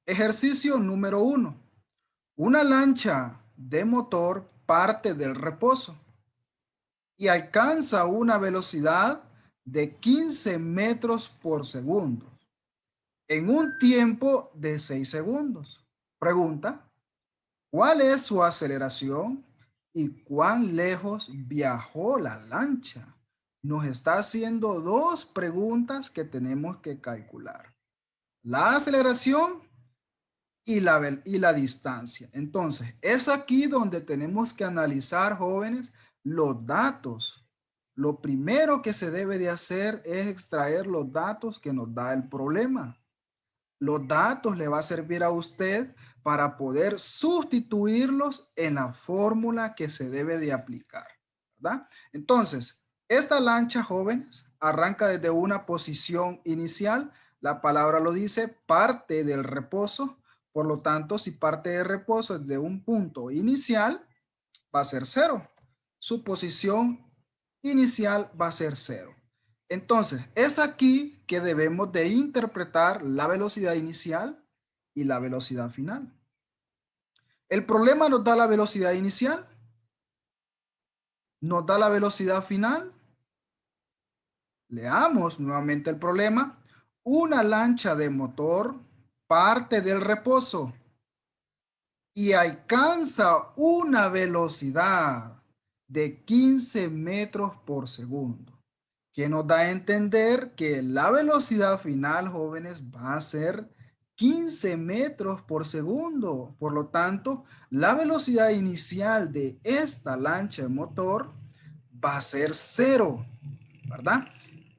Ejercicio número 1. Una lancha de motor parte del reposo y alcanza una velocidad de 15 metros por segundo en un tiempo de 6 segundos. Pregunta, ¿cuál es su aceleración y cuán lejos viajó la lancha? Nos está haciendo dos preguntas que tenemos que calcular. La aceleración y la distancia. Entonces, es aquí donde tenemos que analizar, jóvenes, los datos. Lo primero que se debe de hacer es extraer los datos que nos da el problema. Los datos le va a servir a usted para poder sustituirlos en la fórmula que se debe de aplicar, ¿verdad? Entonces, esta lancha, jóvenes, arranca desde una posición inicial. La palabra lo dice, parte del reposo. Por lo tanto, si parte del reposo es de un punto inicial, va a ser cero. Su posición inicial va a ser cero. Entonces, es aquí que debemos de interpretar la velocidad inicial y la velocidad final. El problema nos da la velocidad inicial, nos da la velocidad final. Leamos nuevamente el problema. Una lancha de motor parte del reposo y alcanza una velocidad de 15 metros por segundo, que nos da a entender que la velocidad final, jóvenes, va a ser 15 metros por segundo. Por lo tanto, la velocidad inicial de esta lancha de motor va a ser cero, ¿verdad?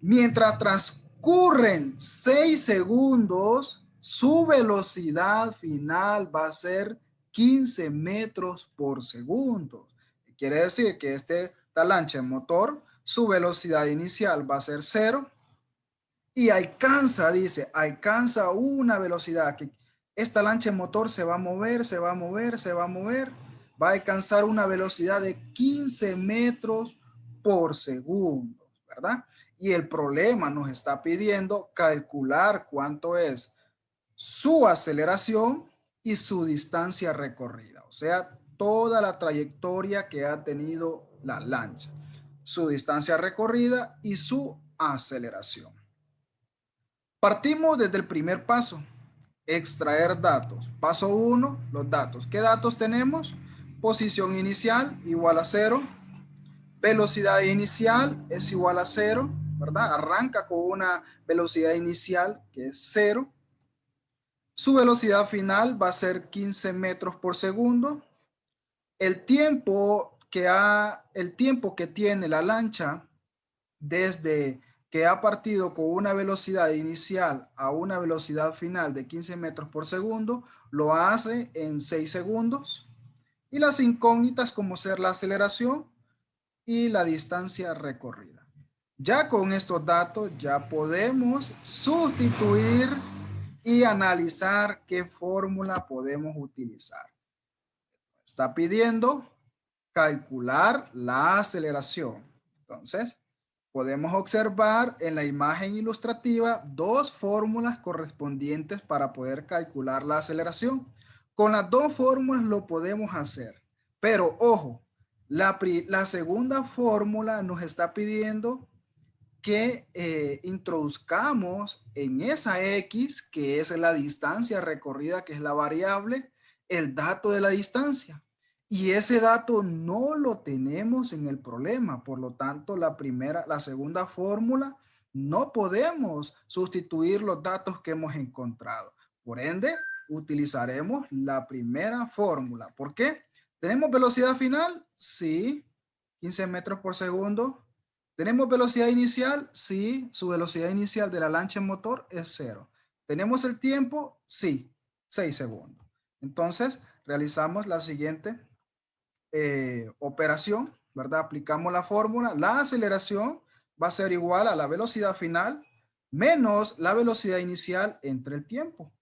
Mientras transcurren 6 segundos, su velocidad final va a ser 15 metros por segundo. Quiere decir que esta lancha de motor, su velocidad inicial va a ser cero y alcanza, dice, alcanza una velocidad que esta lancha de motor se va a mover, se va a mover, se va a mover, va a alcanzar una velocidad de 15 metros por segundo, ¿verdad? Y el problema nos está pidiendo calcular cuánto es su aceleración y su distancia recorrida, o sea, toda la trayectoria que ha tenido la lancha, su distancia recorrida y su aceleración. Partimos desde el primer paso, extraer datos. Paso 1, los datos. ¿Qué datos tenemos? Posición inicial igual a 0. Velocidad inicial es igual a 0, ¿verdad? Arranca con una velocidad inicial que es 0. Su velocidad final va a ser 15 metros por segundo. El tiempo que tiene la lancha desde que ha partido con una velocidad inicial a una velocidad final de 15 metros por segundo, lo hace en 6 segundos. Y las incógnitas como ser la aceleración y la distancia recorrida. Ya con estos datos ya podemos sustituir y analizar qué fórmula podemos utilizar. Está pidiendo calcular la aceleración. Entonces, podemos observar en la imagen ilustrativa dos fórmulas correspondientes para poder calcular la aceleración. Con las dos fórmulas lo podemos hacer, pero ojo, la segunda fórmula nos está pidiendo que introduzcamos en esa X, que es la distancia recorrida, que es la variable, el dato de la distancia. Y ese dato no lo tenemos en el problema. Por lo tanto, la segunda fórmula, no podemos sustituir los datos que hemos encontrado. Por ende, utilizaremos la primera fórmula. ¿Por qué? ¿Tenemos velocidad final? Sí, 15 metros por segundo. ¿Tenemos velocidad inicial? Sí, su velocidad inicial de la lancha en motor es 0. ¿Tenemos el tiempo? Sí, 6 segundos. Entonces, realizamos la siguiente operación, ¿verdad? Aplicamos la fórmula. La aceleración va a ser igual a la velocidad final menos la velocidad inicial entre el tiempo.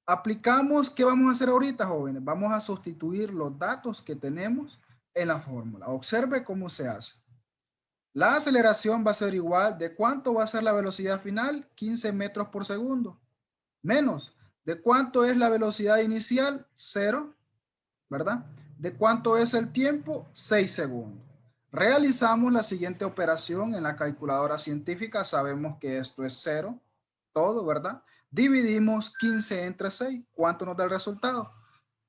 Aplicamos, ¿qué vamos a hacer ahorita, jóvenes? Vamos a sustituir los datos que tenemos en la fórmula. Observe cómo se hace. La aceleración va a ser igual, ¿de cuánto va a ser la velocidad final? 15 metros por segundo. Menos ¿De cuánto es la velocidad inicial? 0, ¿verdad? ¿De cuánto es el tiempo? 6 segundos. Realizamos la siguiente operación en la calculadora científica. Sabemos que esto es 0, todo, ¿verdad? Dividimos 15 entre 6. ¿Cuánto nos da el resultado?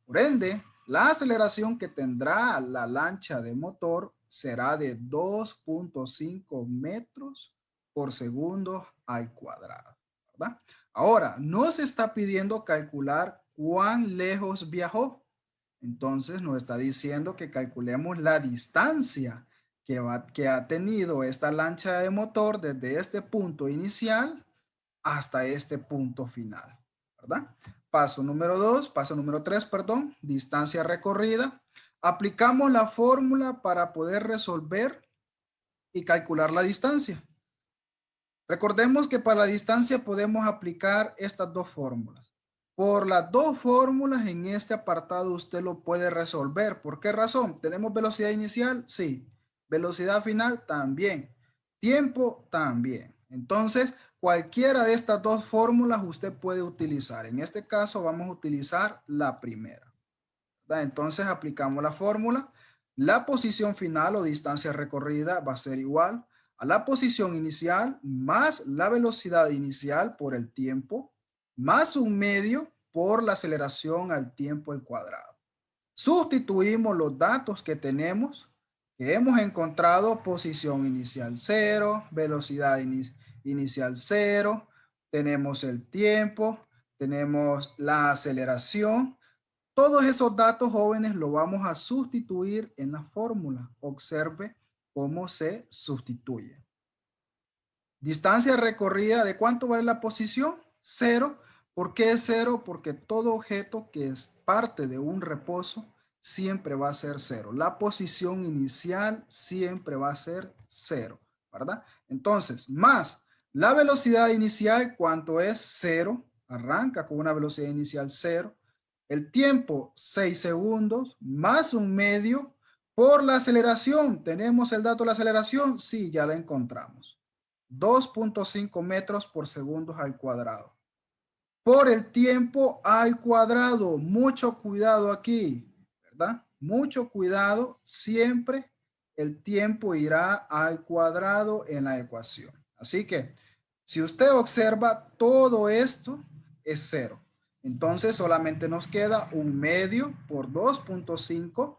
Por ende, la aceleración que tendrá la lancha de motor será de 2.5 metros por segundo al cuadrado, ¿verdad? Ahora, nos está pidiendo calcular cuán lejos viajó. Entonces nos está diciendo que calculemos la distancia que ha tenido esta lancha de motor desde este punto inicial hasta este punto final, ¿verdad? Paso número 2, paso número 3, perdón, distancia recorrida. Aplicamos la fórmula para poder resolver y calcular la distancia. Recordemos que para la distancia podemos aplicar estas dos fórmulas. Por las dos fórmulas en este apartado usted lo puede resolver. ¿Por qué razón? ¿Tenemos velocidad inicial? Sí. ¿Velocidad final? También. ¿Tiempo? También. Entonces, cualquiera de estas dos fórmulas usted puede utilizar. En este caso vamos a utilizar la primera, ¿verdad? Entonces aplicamos la fórmula. La posición final o distancia recorrida va a ser igual a la posición inicial más la velocidad inicial por el tiempo más un medio por la aceleración al tiempo al cuadrado. Sustituimos los datos que tenemos, que hemos encontrado: posición inicial 0, velocidad inicial 0, tenemos el tiempo, tenemos la aceleración. Todos esos datos, jóvenes, lo vamos a sustituir en la fórmula. Observe cómo se sustituye. Distancia recorrida, ¿de cuánto vale la posición? 0. ¿Por qué es 0? Porque todo objeto que es parte de un reposo siempre va a ser 0. La posición inicial siempre va a ser 0, ¿verdad? Entonces, más la velocidad inicial, ¿cuánto es? 0. Arranca con una velocidad inicial 0. El tiempo, 6 segundos, más un medio por la aceleración. ¿Tenemos el dato de la aceleración? Sí, ya la encontramos. 2.5 metros por segundo al cuadrado. Por el tiempo al cuadrado. Mucho cuidado aquí, ¿verdad? Mucho cuidado. Siempre el tiempo irá al cuadrado en la ecuación. Así que, si usted observa, todo esto es 0. Entonces, solamente nos queda un medio por 2.5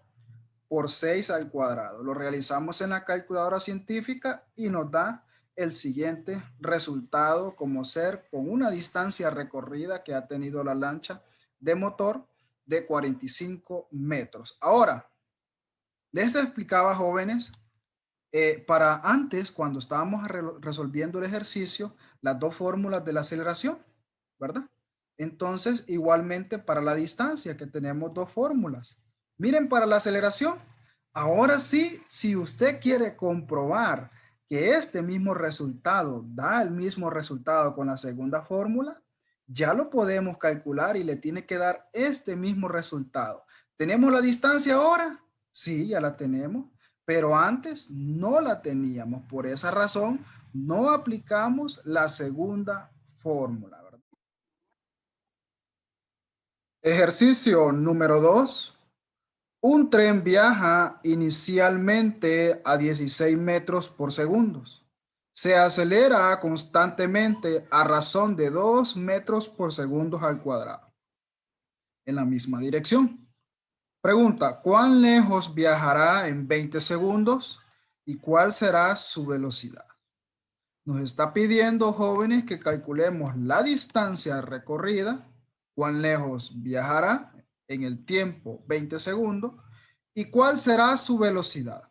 por 6 al cuadrado. Lo realizamos en la calculadora científica y nos da el siguiente resultado, como ser con una distancia recorrida que ha tenido la lancha de motor de 45 metros. Ahora, les explicaba, jóvenes, para antes, cuando estábamos resolviendo el ejercicio, las dos fórmulas de la aceleración, ¿verdad? Entonces, igualmente para la distancia, que tenemos dos fórmulas. Miren, para la aceleración, ahora sí, si usted quiere comprobar que este mismo resultado da el mismo resultado con la segunda fórmula, ya lo podemos calcular y le tiene que dar este mismo resultado. ¿Tenemos la distancia ahora? Sí, ya la tenemos, pero antes no la teníamos. Por esa razón, no aplicamos la segunda fórmula, ¿verdad? Ejercicio número 2. Un tren viaja inicialmente a 16 metros por segundo. Se acelera constantemente a razón de 2 metros por segundo al cuadrado en la misma dirección. Pregunta: ¿cuán lejos viajará en 20 segundos y cuál será su velocidad? Nos está pidiendo, jóvenes, que calculemos la distancia recorrida, cuán lejos viajará en el tiempo 20 segundos y cuál será su velocidad.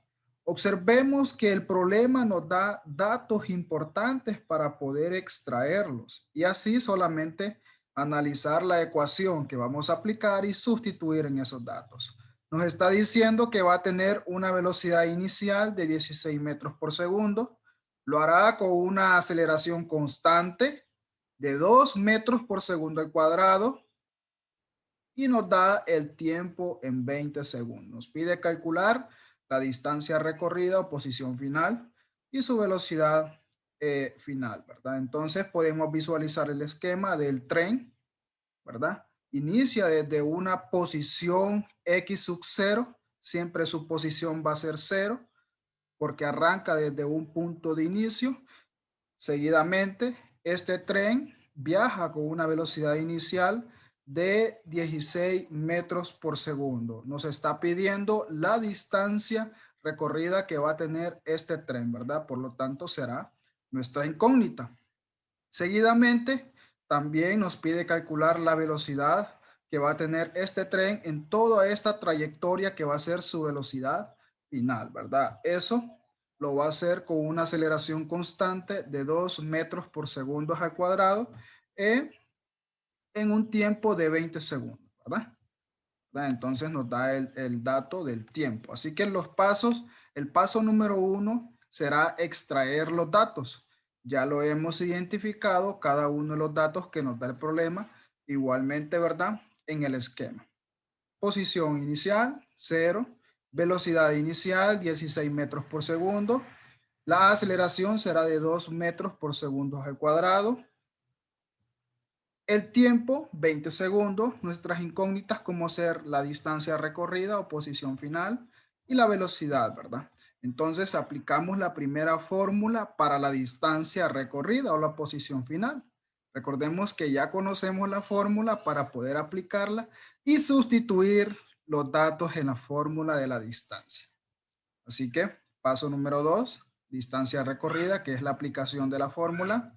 Observemos que el problema nos da datos importantes para poder extraerlos y así solamente analizar la ecuación que vamos a aplicar y sustituir en esos datos. Nos está diciendo que va a tener una velocidad inicial de 16 metros por segundo. Lo hará con una aceleración constante de 2 metros por segundo al cuadrado y nos da el tiempo en 20 segundos. Nos pide calcular la distancia recorrida o posición final y su velocidad final, ¿verdad? Entonces podemos visualizar el esquema del tren, ¿verdad? Inicia desde una posición X sub 0, siempre su posición va a ser 0, porque arranca desde un punto de inicio. Seguidamente, este tren viaja con una velocidad inicial de 16 metros por segundo. Nos está pidiendo la distancia recorrida que va a tener este tren, ¿verdad? Por lo tanto, será nuestra incógnita. Seguidamente, también nos pide calcular la velocidad que va a tener este tren en toda esta trayectoria que va a ser su velocidad final, ¿verdad? Eso lo va a hacer con una aceleración constante de 2 metros por segundo al cuadrado en un tiempo de 20 segundos, ¿verdad? Entonces nos da el dato del tiempo. Así que los pasos, el paso número 1 será extraer los datos. Ya lo hemos identificado, cada uno de los datos que nos da el problema, igualmente, ¿verdad? En el esquema. Posición inicial, 0. Velocidad inicial, 16 metros por segundo. La aceleración será de 2 metros por segundo al cuadrado. El tiempo, 20 segundos. Nuestras incógnitas como ser la distancia recorrida o posición final y la velocidad, ¿verdad? Entonces aplicamos la primera fórmula para la distancia recorrida o la posición final. Recordemos que ya conocemos la fórmula para poder aplicarla y sustituir los datos en la fórmula de la distancia. Así que paso número 2, distancia recorrida, que es la aplicación de la fórmula.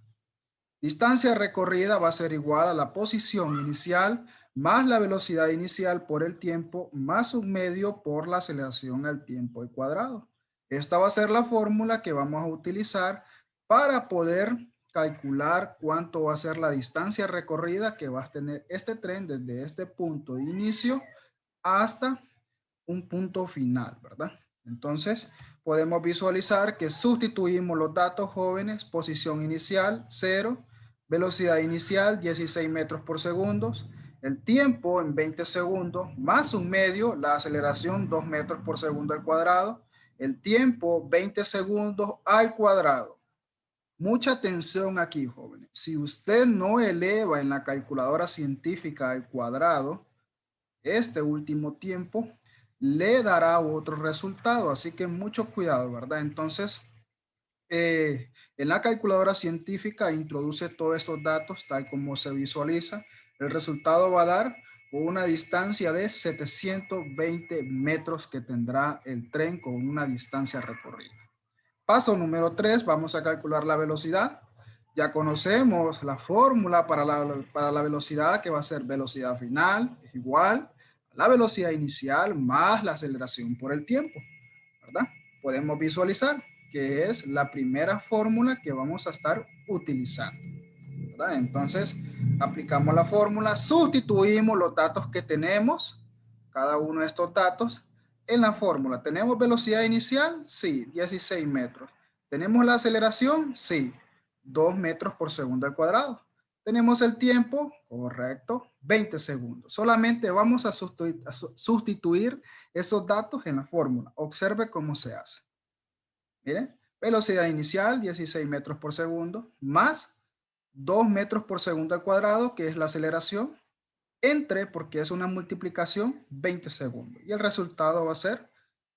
Distancia recorrida va a ser igual a la posición inicial más la velocidad inicial por el tiempo más un medio por la aceleración al tiempo al cuadrado. Esta va a ser la fórmula que vamos a utilizar para poder calcular cuánto va a ser la distancia recorrida que va a tener este tren desde este punto de inicio hasta un punto final, ¿verdad? Entonces, podemos visualizar que sustituimos los datos jóvenes, posición inicial, 0, velocidad inicial, 16 metros por segundo, el tiempo en 20 segundos, más un medio, la aceleración, 2 metros por segundo al cuadrado, el tiempo, 20 segundos al cuadrado. Mucha atención aquí, jóvenes. Si usted no eleva en la calculadora científica al cuadrado, este último tiempo le dará otro resultado. Así que mucho cuidado, ¿verdad? Entonces, en la calculadora científica introduce todos estos datos tal como se visualiza. El resultado va a dar una distancia de 720 metros que tendrá el tren con una distancia recorrida. Paso número 3, vamos a calcular la velocidad. Ya conocemos la fórmula para la velocidad, que va a ser velocidad final es igual a la velocidad inicial más la aceleración por el tiempo, ¿verdad? Podemos visualizar que es la primera fórmula que vamos a estar utilizando, ¿verdad? Entonces, aplicamos la fórmula, sustituimos los datos que tenemos, cada uno de estos datos, en la fórmula. ¿Tenemos velocidad inicial? Sí, 16 metros. ¿Tenemos la aceleración? Sí, 2 metros por segundo al cuadrado. ¿Tenemos el tiempo? Correcto, 20 segundos. Solamente vamos a sustituir esos datos en la fórmula. Observe cómo se hace. Miren, velocidad inicial, 16 metros por segundo, más 2 metros por segundo al cuadrado, que es la aceleración, entre, porque es una multiplicación, 20 segundos. Y el resultado va a ser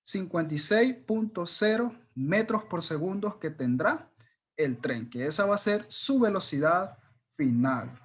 56.0 metros por segundo que tendrá el tren, que esa va a ser su velocidad final.